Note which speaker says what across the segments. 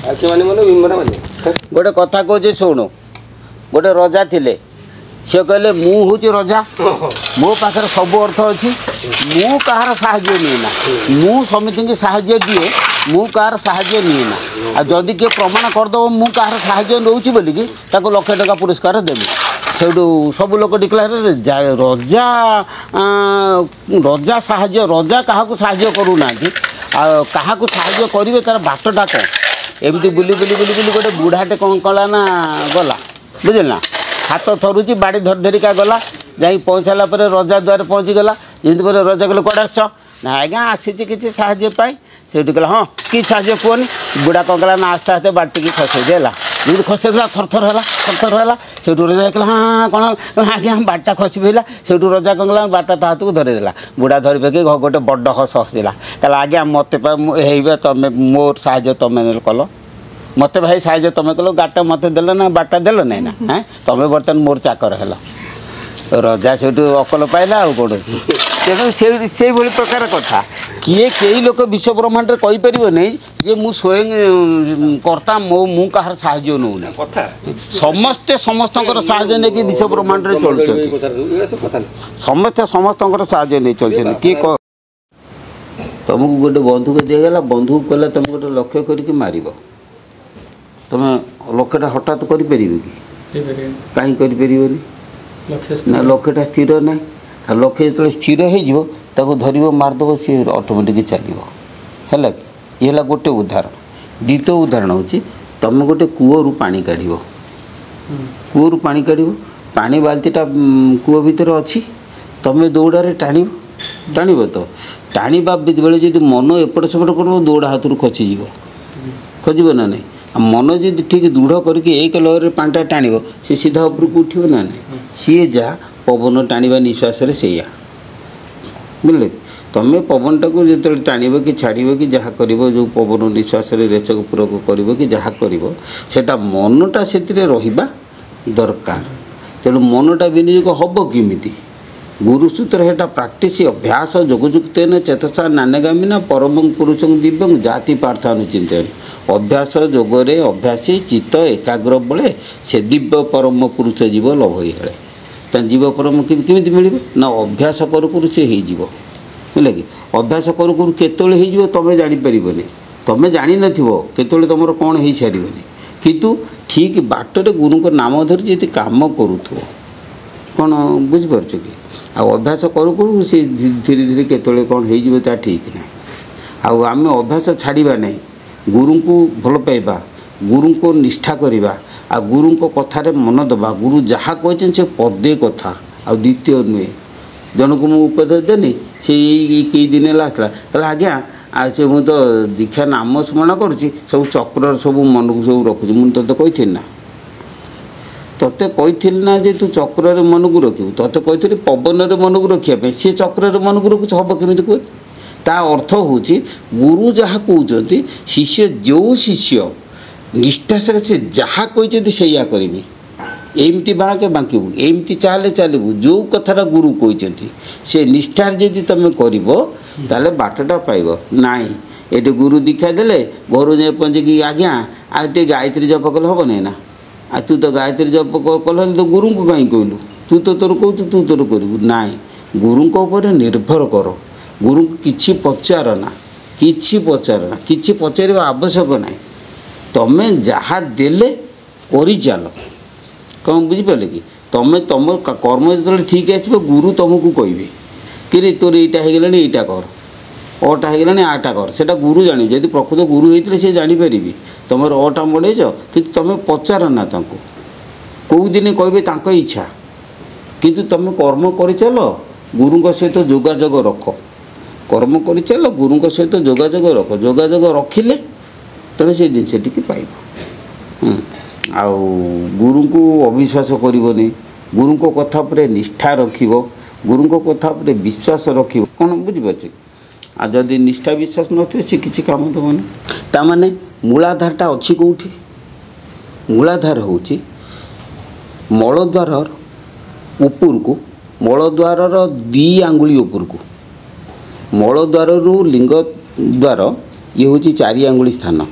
Speaker 1: गोटे कथा कहे शुण गोटे रजा थिले सी कहले मु हूँ रजा मो पाखे सब अर्थ अच्छी मु कहार साहाय्य निएना मु समिति की साहाय्य दिए मु कहार साहाय्य निएना आ जदि किए प्रमाण करदेव मु कहार साहाय्य नौची बोलिकी ताको लक्ष टका पुरस्कार देवी सेठू सब लोग डिक्लेयर रजा रजा साहाय्य रजा क्या साहाय्य करूना क्या साहाय्य करेंगे तार बाटटा कौन एमती बुली बुली बुली बुली गोटे बुढ़ाटे कौन कला ना गला बुझे ना हाथ थरुची बाड़ी धर धरिका गला जाई पहुँचाला रजा द्वार पहुँची गला जमी पर रजा कहले कौन आस ना आज्ञा आसी किसी साहाय्य पाई से कहला हाँ कि साहाय्य कहनी बुढ़ा कौन कला ना आस्ते आस्ते बाटी खसई देला जमी खसईला थर थर है से रजा कहला हाँ कौन आज्ञा बाटा खसी पड़ा से रजा कौन कला बाटा ता हाथ को धरदेला बुढ़ा धरी पकई गोटे बड़ हस हसिला कहला आज्ञा मत तुम मोर साहाय्य तुम कल मत भाई साहाय्य तुम कल गाटा मत देल ना बाटा देल ना ना हाँ तुम बर्तमान मोर चाकर है रजा से अकल पाइला आ कौन तेणु से प्रकार कथा किए कई लोक विश्व ब्रह्मांड कहीपर नहीं जे मु स्वयं कर्ता मो मु कहार साहाय्य नौना समस्ते समस्त साहाय्य नहीं विश्व ब्रह्मांड चलुँच समस्ते समस्त साहाय्य नहीं चलते किए तुमको गोटे बंधुक दिगला बंधुक कहला तुम गोटे लक्ष्य करके मार तुम लक्ष्यटा हठात करें कि कहीं करें ना लक्ष्यटा स्थिर ना लक्ष्य जो स्थिर हो धर मारदेव सी ऑटोमेटिक चलो है कि ये गोटे उदाहरण द्वितीय उदाहरण हूँ तुम गोटे कूअरु पानी काढ़ कूअरु पानी काढ़ पानी बाल्टीटा कूଅ भितर अच्छी तुम दौड़े टाण तो टाणा बेले जब मन एपट सेपट कर दौड़ा हाथ खसीज खजब ना नहीं मन जब ठीक दृढ़ करके एक लहर पानीटा टाण सी सीधा उपरको उठो ना नहीं सी जहाँ पवन टाणा निश्वास से बुझे तुम पवनटा को जो टाण कि छाड़ कि जहाँ कर जो पवन निश्वास रेचक पूरक कर कि जहाँ करटा मनटा से रहा दरकार तेणु मनटा विनियोग हम किमिति गुरुसूत्र है प्राक्टिस अभ्यास जोगजुक्तेन चेतसा नान्यगामिना परम पुरुषं दिव्यं जाति पार्थानुचिंतन अभ्यास जोगरे अभ्यासी चित्त एकाग्र बले से दिव्य परम पुरुष जीव लभ हेले जीव परम केमी मिल ना अभ्यास करू करू से हो बुझे कि अभ्यास करू करू केतले हो तुम जापर तुम जानी न केतले तुम कौन हो सारे किंतु ठीक बाटर गुरु नाम धरी जी काम करूँ कौन बुझीपार कि आ अभ्यास करू करू से धीरे धीरे केतले कौन हो ठीक ना आम अभ्यास छाड़ा नहीं गुरु को भल पाइबा गुरु को निष्ठा करवा आ गुरु को कथार मन दबा गुरु जहाँ कहते से पदे कथा आ द्वितीय नुहे जन को मुझे उपदेश देनी से कई दिन आसला आज्ञा से मुझे तो दीक्षा नाम स्मरण करुँच सब चक्र सब मन को सब रखुच्छी मुझे ते कही ना तोते कही ना जे तू चक्र मन को रखू तोते कही पवन मन को रखापी सी चक्र मन को रखुच हम केमी कह ता अर्थ हूँ गुरु जहाँ कहते शिष्य जो शिष्य निष्ठा से जहाँ कहते से करी एमती बाँके बाँकबू एमती चाले चलू जो कथाटा गुरु कहते से निष्ठार जदि तुम कर बाटटा पाइब नाई ये गुरु दीक्षा देले घर जाए पहुँचे आज्ञा आगे गायत्री जप कले हम नहीं ना आ तू तो गायत्री जप कल तो गुरु को कहीं कहलु तू तो तोर कहू तू तोर करू नाई गुरु निर्भर कर गुरु को किछि पचारना किछि पचार आवश्यक ना तमें जहाँ देले करी चल कौन बुझिपारे कि तुम तुम कर्म जो ठीक आसो गुरु तुमको कहे कि तोर यहाँ हो गला यहाँ कर अटा हो गला आटा कर से गुरु जान जब प्रकृत गुरु होते से जापर तुम अटा मड़ेज कि तुम पचार ना कौ दिन कहे इच्छा किंतु तुम कर्म कर चल गुरु सहित जोगाजोग रख कर्म कर चल गुरु सहित जोगाजोग रख जोगाजोग रखिले तुम से जिनस टी पाइब आउ गुरु को अविश्वास करनी गुरु को कथा पर निष्ठा रख गुरु को कथा पर विश्वास रख कौन बुझीपार आ जदि निष्ठा विश्वास न सी किसी काम देवनी ताने मूलाधारटा अच्छी कौटी मूलाधार हूँ मलद्वार उपड़ को मलद्वार दी आंगुली उपड़ को मलद्वार लिंग द्वार ये हूँ 4 आंगुली स्थान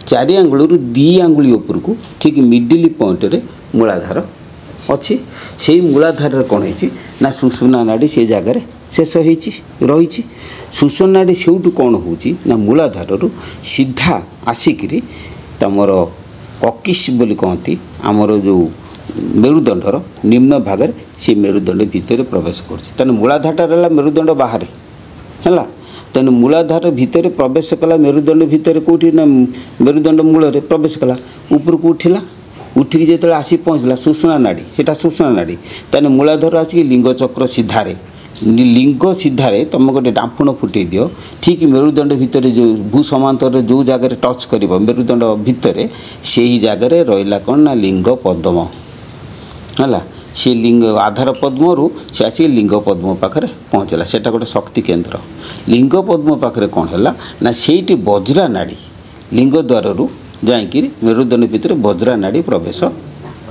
Speaker 1: चारि आंगुल दी आंगुली उपरको ठीक मिडिल पॉइंट रे मूलाधार अच्छी से मूलाधार कौन है ना सुषुम्ना नाड़ी से जगार शेष रही सुषुम्ना नाड़ी से कौन हो मूलाधार सीधा आसिक तमर ककिस बोली कहती आमर जो मेरुदंडर निम्न भाग से मेरुदंड भितर प्रवेश कर मूलाधारटा रहा मेरुदंड बाहर है तेणु मूलाधार भितर प्रवेश कला मेरुदंड भितर कौटी ना मेरुदंड मूल प्रवेश कला ऊपर को उठिला उठिकी जो आसी पहुँचला सुषुम्ना नाड़ी से सुषुम्ना नाड़ी तेना मूलाधार आसिक लिंग चक्र सीधारे लिंग सीधारे तुम गोटे डांफुण फुटे दियो ठीक मेरुदंड भितर जो भू समांतर जो जगह टच कर मेरुदंड भितर से ही जगह रहा कौन ना लिंग पद्म है सी लिंग आधार पद्म से आसिक लिंग पद्म पाखे पहुँचला से गोटे शक्ति केन्द्र लिंग पद्म पाखे कौन है ना से बज्रा नाड़ी लिंग द्वार जाकि मेरुदंड भितर बज्रा नाड़ी प्रवेश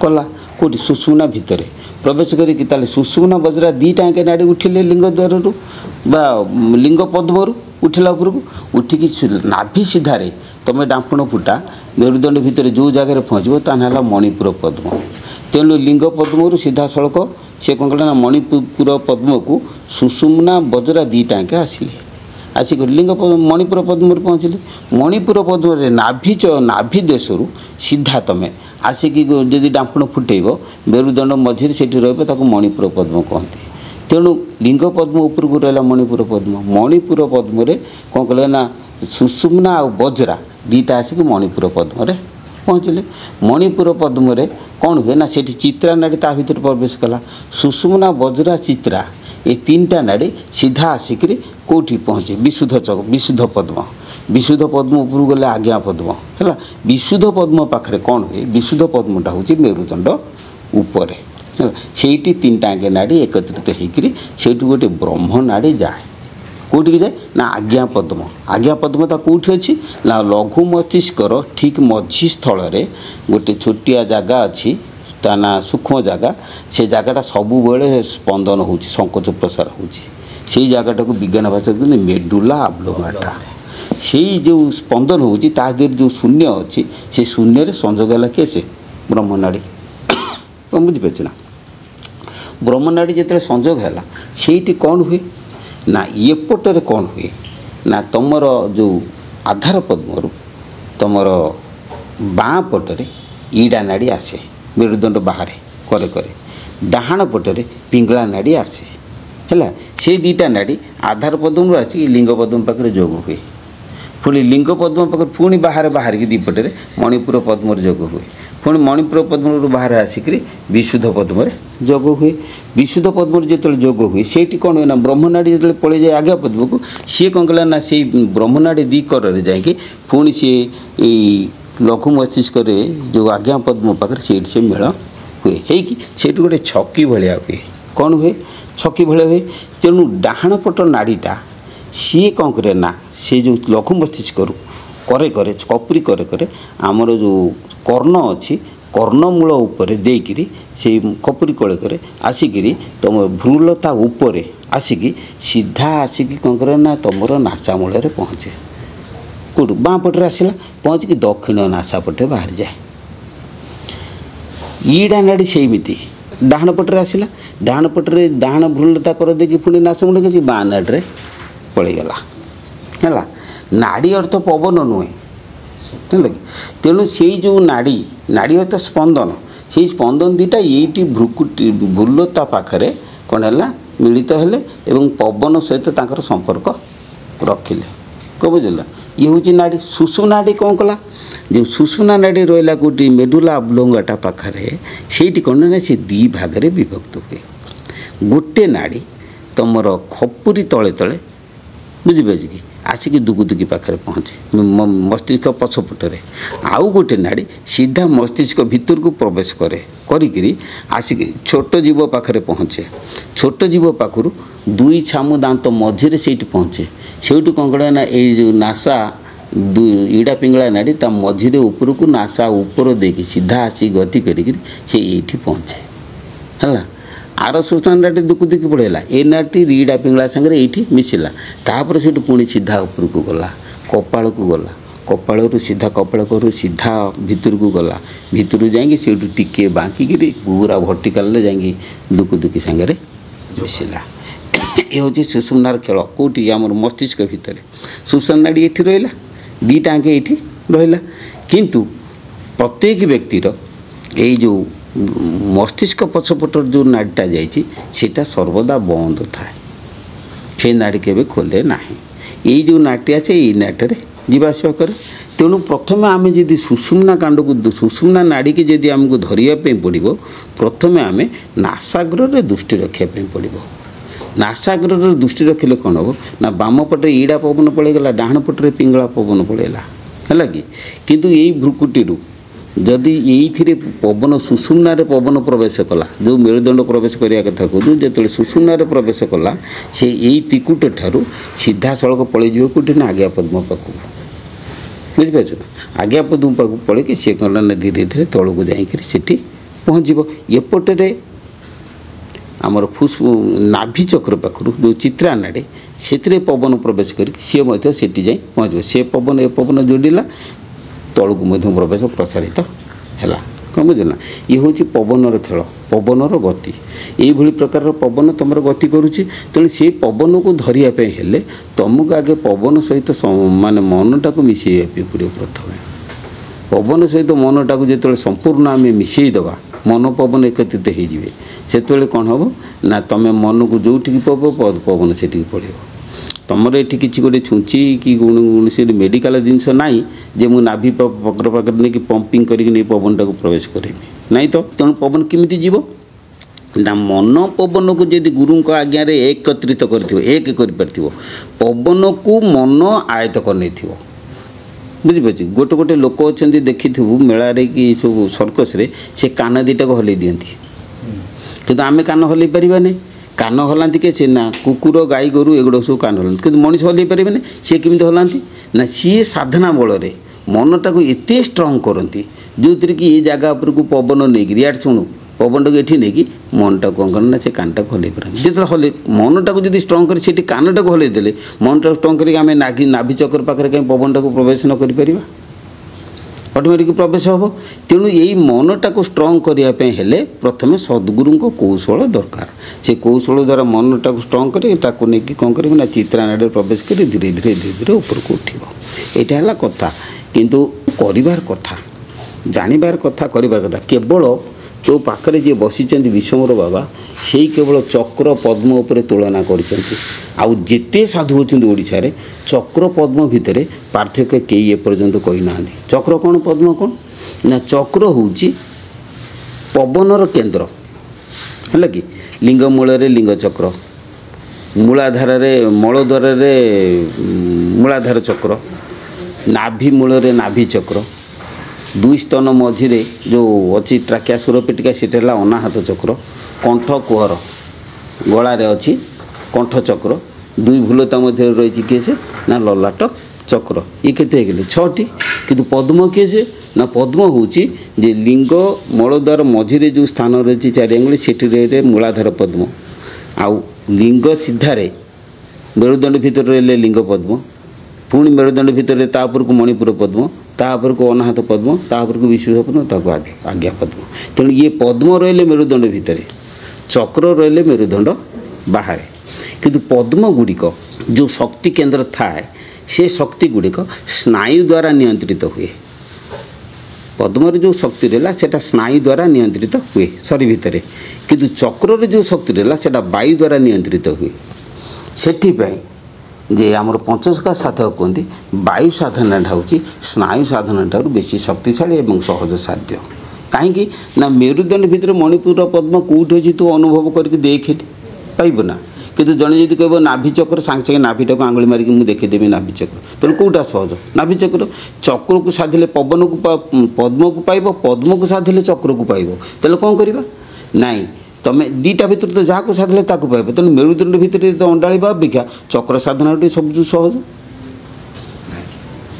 Speaker 1: कला कौटी सुषुम्ना भितर प्रवेश करी सुषुम्ना बज्रा दीटा के नाड़ी उठिले लिंग द्वार बा लिंग पद्म उठिला उपरको उठिकी नाभि सीधारे तुम डांफुण फुटा मेरुदंड भितर जो जगह पहुँचब ताना मणिपुर पद्म तेणु लिंग पद्म सीधा सड़क से कौन कला मणिपुर पद्म को सुषुम्ना बज्रा दीटा के आसिले आसिक लिंग मणिपुर पद्म पहुँचले मणिपुर पद्म नाभि देश सीधा तुम आसिक जदि डांफुण फुटेब मेरुदंड मझे से मणिपुर पद्म कहते तेणु लिंग पद्म उपर को रहा मणिपुर पद्म कौन कले ना सुषुम्ना आ बज्रा दीटा आसिक मणिपुर पद्म पहुँचले मणिपुर पद्म कौन हुए ना सेठी चित्रा नाड़ी ता भीतर प्रवेश कला सुषुम्ना बज्रा चित्रा ये तीनटा नाड़ी सीधा आसिक कौटी पहुँचे विशुद्ध पद्म उपर गले आज्ञा पद्म है विशुद्ध पद्म पाखे कौन हुए विशुद्ध पद्मटा हूँ मेरुदंड उपर से तीनटा नाड़ी एकत्रित होकर गोटे ब्रह्म नाड़ी जाए कौटी जाए ना आज्ञा पद्मता कौटी अच्छी ना लघु मस्तिष्कर ठीक मझी स्थल गोटे छोटिया जगह अच्छी ता ना सूक्ष्म जगह से जगहटा सब स्पंदन हो संकोच प्रसार हो जगहटा को विज्ञान भाषा कहते मेडुला ऑब्लोंगाटा से जो स्पंदन हो जो शून्य अच्छी से शून्य संजोग है किए से ब्रह्मनाड़ी बुझीपार ना ब्रह्मनाड़ी जो संजोग है से कौन हुए ना एपटर कौन हुए ना तुमर जो आधार पद्म तुमर बाँ पटरे ईड़ा नाड़ी आसे मेरुदंड बाहर करे करे डाहाण पटरे पिंगला नाड़ी आसे है से दीटा नाड़ी आधार पद्म आसिक लिंग पद्म पाखे जोग हुए पुणी लिंग पद्म पाखे पुणी बाहर बाहर की दीपटे मणिपुर पद्म जोग हुए पुणी मणिपुर पद्म बाहर आसिक विशुद्ध पद्म जोग हुए विशुद्ध पद्म जो जोग हुए से कौन हुए ना ब्रह्मनाड़ी जो पड़े जाए आज्ञा पद्म को सी कौन कला ना से ब्रह्मनाड़ी दी कर जाकि पुणी सी लघु मस्तिष्क जो आज्ञा पद्म पाखे से मेल हुए है गोटे छकी भाया हुए कौन हुए छकी भाया हुए तेणु डाहाण पट नाड़ीटा सी कौन करे ना से जो लघु मस्तिष्क करे करे कपुरी करे करे आमर जो कर्ण अच्छी कर्णमूल उपर देकरी से कपुरी कले करे आसिक तुम भ्रूलता उपर आसिक सीधा आसिक कौन करे ना तुम नासा मूल पहुँचे कौट बाँ पटे आसला पहुँचिकी दक्षिण नासा पटे बाहर जाए ईड़ा नाड़ी सेमती डाहाण पटे आसला डाहाण पटे डाहाण भ्रूलता कर देकी पुणी नासा मूल कि बाँ नाड़ी पलैगला है नाड़ी अर्थ पवन नुहे है तेणु से जो नाड़ी नाड़ी अर्थ स्पंदन से स्पंदन दीटा ये भ्रुकुटी भ्रूलता पाखे कौन है मिलित हेले एवं पवन सहित तांकर संपर्क रखिले कौ बुझल ये हूँ नाड़ी सुषुम्ना नाड़ी कौन कला जो सुषुम्ना नाड़ी रहा गोटे मेडुला ऑब्लोंगाटा पाखे से कौन ना से दी भाग में विभक्त हुए गोटे नाड़ी तुमर खपुरी तले तले बुझिपार कि आसिक दुगुदुगी पाखे पहुँचे मस्तिष्क पछपटे आउ गोटे नाड़ी सीधा मस्तिष्क भितर को प्रवेश करे करी आसिक छोट जीव पाखे पहुँचे छोट जीव पाखु दुई छामु दांत मझे से पहुँचे से कौन करे ना ये नासा ईड़ा पिंगला नाड़ी ता मझे ऊपर को नासा ऊपर देकी सीधा आसी गति करी से ये पहुँचे है आर सुषुम्ना नाड़ी दुकुदुकी पड़ेगा ए नाटी ईड़ा पिंगला सागर ये मिसला तापर से पुणी सीधा ऊपर को गला कपाल को गला कपाल सीधा कपाल करू सीधा भितर को गला भितर जाकि से टिके बाँकिक पूरा भर्टिकाल जाकि दुखी सांगे मिसला ये हूँ सुषुम्नार खेल कौटी आम मस्तिष्क भितर सुषुम्ना नाड़ी ये रहा दीटा आगे ये रहा किंतु प्रत्येक व्यक्तिर यही जो मस्तिष्क पछपटर जो नाड़ीटा जाटा सर्वदा बंद थाए से नाड़ी के खोले ना यही जो नाटी अच्छे ये नाटे जीवास करे तेणु प्रथम आम जदि सुषुम्ना कांड को सुषुम्ना नाड़ी की जदि आमको धरवाई पड़ो प्रथम आम नासाग्र दृष्टि रखापी पड़ो नासाग्र दृष्टि रखिले कौन हम ना बाम पटे ईड़ा पवन पड़ेगा डाण पटे पिंगला पवन पड़ेगा है कि किंतु यही भ्रुकुटी जदि ये पवन सुषुम्ना पवन प्रवेश कला जो मेरुदंड प्रवेश करने कथा कहूँ जो सुषुम्ना प्रवेश कला से यही तिकुट ठारू सीधा सड़क पलैज कौटे ना आज्ञा पद्म पाक बुझिपार ना आज्ञा पद्म पाक पलैक सी कौन ना धीरे धीरे तौक जाकि पहुँचब एपटे आमर फुस नाभि चक्र पाखु जो चित्रा नाड़ी से पवन प्रवेश कर सी जाए पहुँच से पवन ए पवन जोड़ला तौक प्रवेश प्रसारित है कौन बुझेना ये हूँ पवनर खेल पवनर गति ये प्रकार पवन तुम गति करुच्ची तेणु से पवन को धरवाई हेले तुमको आगे पवन सहित माने मनटा को मिसैवाई पड़ो प्रथम पवन सहित मनटा को जो संपूर्ण आम मिसईदबा मन पवन एकत्रित होइए से कौन हम ना तुम मन को जो पब पवन से पड़े तुमर ये किसी गोटे छुंची कि कौन मेडिकल जिनस ना जे मु नाभि पकर पाकर नहीं पंपिंग करके पवन टाक प्रवेश करें नहीं तो तेणु पवन किमिति जीव ना मन पवन को जदि गुरु आज्ञा एकत्रित कर पवन को मन आयत कर बुझिपार गोटे गोटे लोक अच्छा देखी मेलारे कि सब सर्कस से कान दीटा को हल्ई दिखती कि आम कान हल्ई पारे कान हलांती के से ना कुकुर गाई गोरु एगुड़ा सब कान हलांती कि मनीष हल्ई पारे सी केमी हलांती ना सी साधना बल मनटा को एत स्ट्रंग करती जो थी कि ये जगह उपरको पवन नहीं यार शुणु पवन टाक ये नहीं मनटा कौन करना से कानटा को हल्ई पारे जो हल्ई मनटा को जब स्ट्रंग कर कानटा को हल्ई देले मनटा स्ट्रंग करके नाभि चक्र पाखे कहीं पवन टाक प्रवेश न कर ऑटोमेटिक प्रवेश हम तेणु यही मनटा को स्ट्रंग करने हेले प्रथम सद्गुरु को कौशल दरकार से कौशल द्वारा मनटा को स्ट्रंग कर कौन कर चित्रा नाड़ी प्रवेश कर धीरे धीरे धीरे धीरे ऊपर को उठब यहाँ है कथा किंतु करिवार कथा जानिबार कथा करिवार कथा केवल तो पाखरे जी बसी विश्वम्बर बाबा से केवल चक्र पद्म उपर तुलना करते साधु होती ओडिशा रे चक्र पद्म भितर पार्थक्य कई एपर्यंत कही ना चक्र कौन पद्म कौन ना चक्र हूँ पवनर केन्द्र है कि लिंग मूल लिंग चक्र मूलाधार मलद्वार मूलाधार चक्र नाभि मूल नाभि चक्र दुई स्तन मझिरे जो अच्छी ट्राकिया सुरपेटिका सीटा है अनाहत चक्र कंठ कुहर गलार अच्छी कंठ चक्र दुई भूलता मध्य रही किए से ना ललाट चक्र ये केते गले 6टी किंतु पद्म किए से ना पद्म हूँ लिंग मलद्वार मझिरे जो स्थान रही 4 आंगुल से मूलाधार पद्म आउ लिंग सीधारे मेरुदंड भितर रही लिंग पद्म पुणी मेरुदंड भितर तापर को मणिपुर पद्म तापर को अनाहत पद्म तापर को विशुद्ध पद्म ताको आज्ञा पद्म तेणु ये पद्म रहिले मेरुदंड भितर चक्र रहिले मेरुदंड बाहर किंतु पद्म गुड़िक जो शक्ति केन्द्र थाए से शक्ति गुड़िक स्नायु द्वारा नियंत्रित हुए पद्मर जो शक्ति रहा सेटा स्नायु द्वारा नियंत्रित हुए शरीर भितर किंतु चक्र जो शक्ति रहा सेटा वायु द्वारा नियंत्रित हुए सेठिपाई जे आमर पंचसखा साधक कहते वायु साधना हूँ स्नायु साधना ठार बेसी शक्तिशाली और सहज साध्य कहीं ना मेरुदंड भितर मणिपुर पद्म कौट अच्छी तू अनुभव करके देखे पाइब ना किंतु जड़े जब कह नाभि चक्र सांगे सांगे नाभिटा को आंगुली मारिक मुझे देखीदेवी नाभि चक्र तेणु कौटा सहज नाभि चक्र चक्र को साधिले पवन को पद्म को पाइब पद्म को साधिले चक्र को पाइब तेल कौन करवा नाई तुम दीटा भितर तो जहाँ को साधिले ताकू पाइब तेणु मेरुदंड भितर तो अंडाड़ा अपेक्षा चक्र साधना सब सहज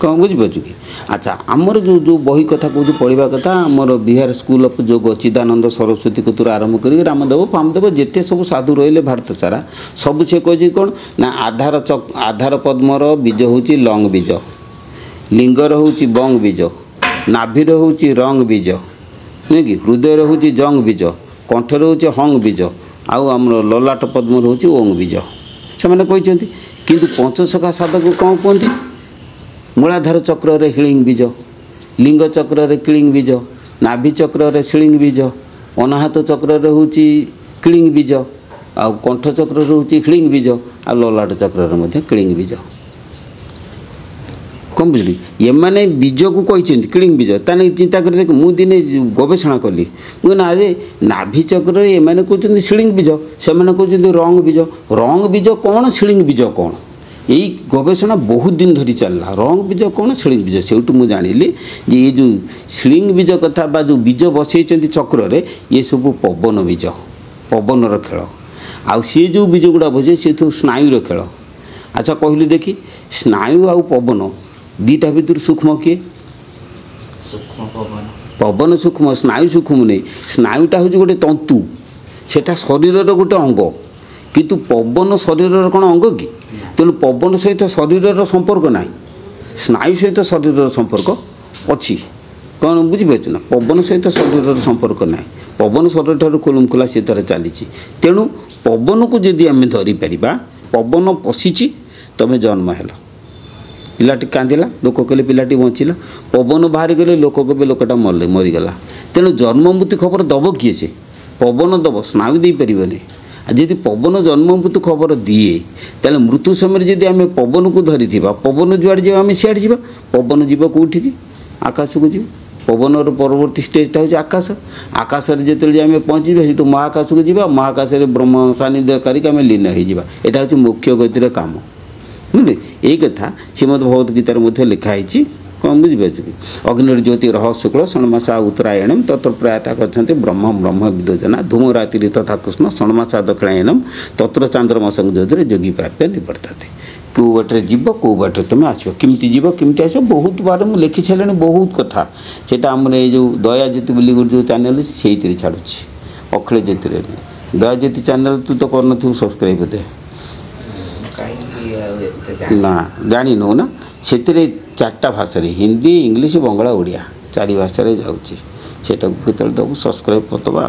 Speaker 1: कौन बुझीपार कि अच्छा आमर जो जो बही कथा कौन पढ़ा कथा आमर बिहार स्कूल ऑफ जोग चिदानंद सरस्वती कतुर आरंभ कर रामदेव फामदेव जिते सब साधु रहिले भारत सारा सब से कहे कौन ना आधार पद्मर बीज हूँ लंग बीज लिंगर होउची बंग बीज, नाभिर होउची रंग बीज, नुहे कि हृदय होउची जंग बीज, कंठर होउची हंग बीज, आउ आमर ललाट पद्म होउची ओंग बीज। से कहते किंतु पंचसखा साधक कौन कहते मूलाधार चक्र रे हिलिंग बीज, लिंग चक्र रे किलिंग बीज, नाभि चक्र रे शिलिंग बीज, अनाहत चक्र रे होउची किलिंग बीज, आ कंठ चक्र रे होउची हिलिंग बीज, आ ललाट चक्र रे मध्ये किलिंग बीज। कम बुझली ये माने बीज को कहते किलिंग बीज ताने चिंता कर देख मु दिने गवेषणा कली मुझे अरे नाभि चक्र ये माने कहते शिलिंग बीज से माने कहते रंग बीज कौन शिलिंग बीज कौन यही गवेषणा बहुत दिन धरी चलला रंग बीज कौन शिलिंग बीज से मुझे जानिली जे ये जो शिलिंग बीज कथा बा जो बीज बसई चक्र रे ये सब पवन बीज पवनर खेल आ सी जो बीज गुड़ा बसे सी तो स्नायुर खेल। अच्छा कहली देखी स्नायु आ पवन दीटा भितर सूक्ष्म किए पवन सूक्ष्म स्नायु सूक्ष्म नहीं स्नायुटा हूँ गोटे तंतु सेटा शरीर गोटे अंग किंतु पवन शरीर कौन अंग कि तेणु पवन सहित शरीर संपर्क ना स्नायु सहित शरीर संपर्क अच्छी कौन बुझीपार ना पवन सहित शरीर संपर्क ना पवन शरीर ठार खुलुमखुला सी तार चली तेणु पवन को जदि आम धरीपर पवन पशिची तुम जन्म है पिलाटी कांदिला लोक कहले पिलाटी बचिला पवन बाहरी गले लोक कहे लोकटा मरले मरीगला तेणु जन्म मृत्यु खबर दब किए से पवन दब स्नायु दे पारे जदि पवन जन्म मृत्यु खबर दिए तेल मृत्यु समय जदि आम पवन को धरी पवन जुआड़े जा आम सियाड़े जा पवन जीव कौटी आकाश को जीव पवन परवर्ती स्टेजटा हूँ आकाश आकाश जिते आम पहुँचे से महाकाश को जीवा महाकाश ब्रह्म सानिध्य करिक आम लीन हो यहाँ हूँ मुख्य गतिर काम बुझे यही कथा श्रीमद भगवत गीतार मध्य लिखाई कौन बुझीपार अग्निर्ज्योति रह शुक्ल षण्मासा उत्तरायणम तत्र प्रयाता गच्छन्ति ब्रह्म ब्रह्म विदोजना धूमरात्रि तथा कृष्ण षण्मासा दक्षिणायनम तत्र चांद्रमा संयोजन योगी प्राप्य निवर्तते कौ बाटे जीव कौ बाटे तुम आस केमती जीव केमती आस बहुत बार मुझे लिखि सारे बहुत कथा से आम जो दयाज्योति बोली जो चैनल से छाड़ू अखिल ज्योति दयाज्योति चैनल तू तो कर सब्सक्राइब बोधे ना जानी नो ना से चार्टा भाषा हिंदी इंग्लिश बंगला ओडिया 4 भाषा जाऊँगी से दबू सब्सक्राइब करदबा।